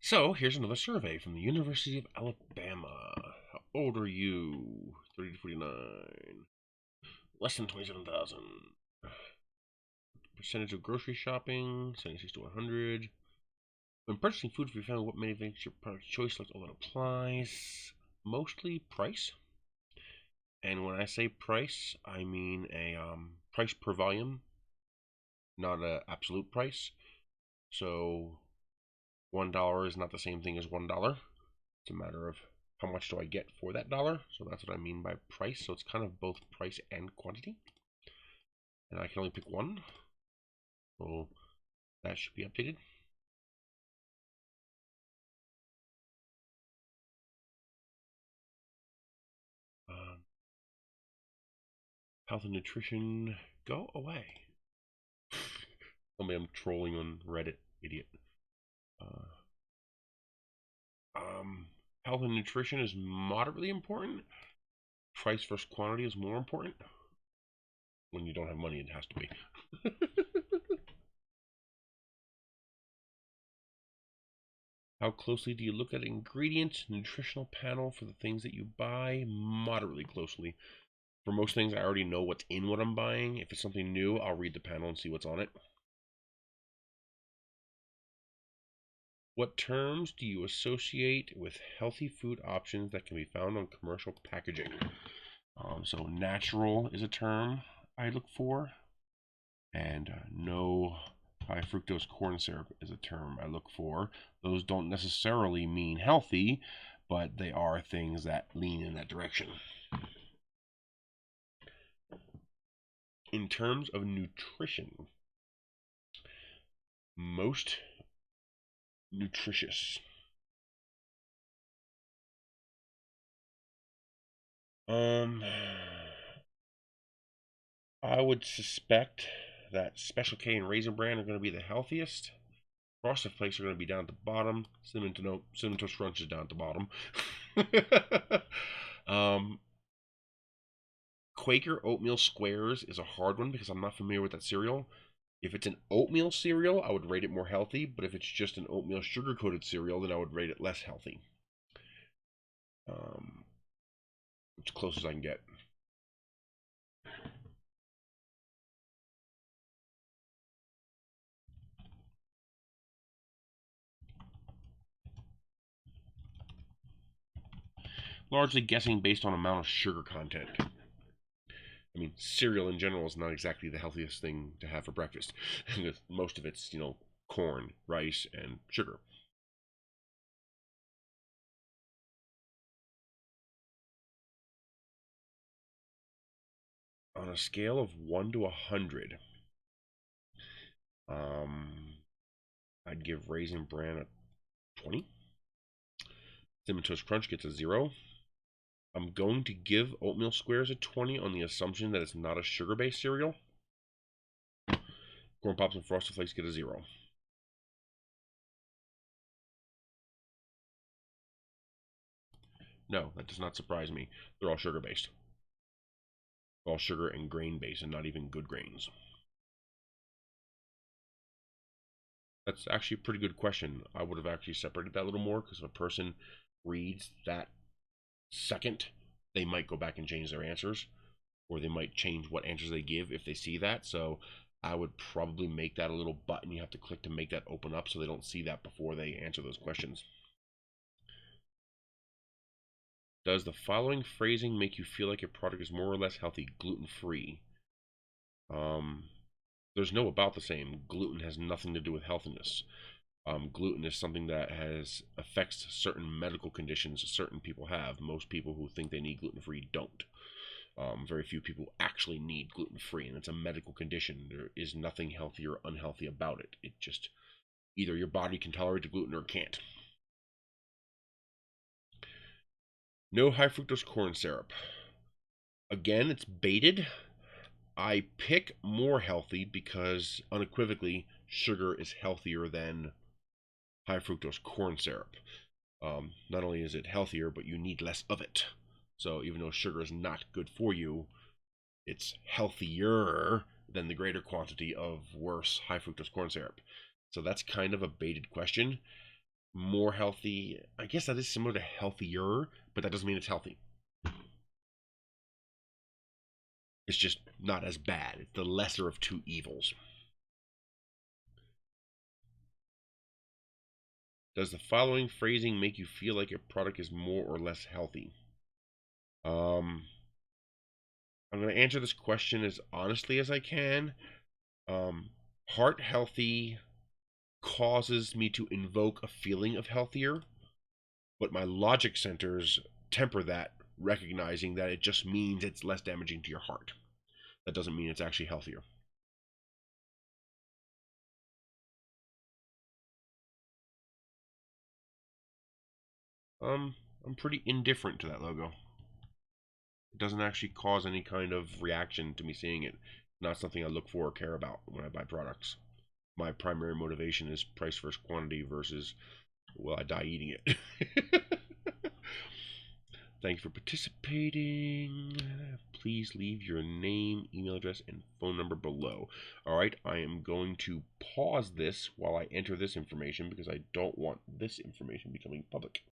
So here's another survey from the University of Alabama. How old are you? 30 to 49. Less than 27,000. Percentage of grocery shopping, 76 to 100. When purchasing food for your family, what makes your product choice? Select all that applies. Mostly price. And when I say price, I mean a price per volume, not an absolute price. So $1 is not the same thing as $1. It's a matter of how much do I get for that dollar. So that's what I mean by price. So it's kind of both price and quantity. And I can only pick one. So that should be updated. Health and nutrition, go away. Tell me I'm trolling on Reddit, idiot. Health and nutrition is moderately important. Price versus quantity is more important. When you don't have money, it has to be. How closely do you look at ingredients, nutritional panel for the things that you buy? Moderately closely. For most things, I already know what's in what I'm buying. If it's something new, I'll read the panel and see what's on it. What terms do you associate with healthy food options that can be found on commercial packaging? So natural is a term I look for, and no high fructose corn syrup is a term I look for. Those don't necessarily mean healthy, but they are things that lean in that direction. In terms of nutrition, most nutritious. I would suspect that Special K and Raisin Bran are going to be the healthiest. Frosted Flakes are going to be down at the bottom. Cinnamon Toast Crunch is down at the bottom. Quaker Oatmeal Squares is a hard one because I'm not familiar with that cereal. If it's an oatmeal cereal, I would rate it more healthy, but if it's just an oatmeal sugar-coated cereal, then I would rate it less healthy. As close as I can get. Largely guessing based on amount of sugar content. I mean, cereal in general is not exactly the healthiest thing to have for breakfast. Most of it's, corn, rice, and sugar. On a scale of 1 to 100, I'd give Raisin Bran a 20. Cinnamon Toast Crunch gets a 0. I'm going to give Oatmeal Squares a 20 on the assumption that it's not a sugar-based cereal. Corn Pops and Frosted Flakes get a 0. No, that does not surprise me. They're all sugar-based. All sugar and grain-based, and not even good grains. That's actually a pretty good question. I would have actually separated that a little more, because if a person reads that second, they might go back and change their answers, or they might change what answers they give if they see that. So I would probably make that a little button you have to click to make that open up so they don't see that before they answer those questions. Does the following phrasing make you feel like your product is more or less healthy, gluten-free? There's no about the same. Gluten has nothing to do with healthiness. Gluten is something that affects certain medical conditions certain people have. Most people who think they need gluten-free don't. Very few people actually need gluten-free, and it's a medical condition. There is nothing healthy or unhealthy about it. It just, either your body can tolerate the gluten or it can't. No high fructose corn syrup. Again, it's baited. I pick more healthy because unequivocally sugar is healthier than high fructose corn syrup. Not only is it healthier, but you need less of it. So even though sugar is not good for you, it's healthier than the greater quantity of worse high fructose corn syrup. So that's kind of a baited question. more healthy. I guess that is similar to healthier, but that doesn't mean it's healthy. It's just not as bad. It's the lesser of two evils. Does the following phrasing make you feel like your product is more or less healthy? I'm going to answer this question as honestly as I can. Heart healthy causes me to invoke a feeling of healthier, but my logic centers temper that, recognizing that it just means it's less damaging to your heart. That doesn't mean it's actually healthier. I'm pretty indifferent to that logo. It doesn't actually cause any kind of reaction to me seeing it. Not something I look for or care about when I buy products. My primary motivation is price versus quantity versus will I die eating it. Thank you for participating. Please leave your name, email address, and phone number below. Alright, I am going to pause this while I enter this information because I don't want this information becoming public.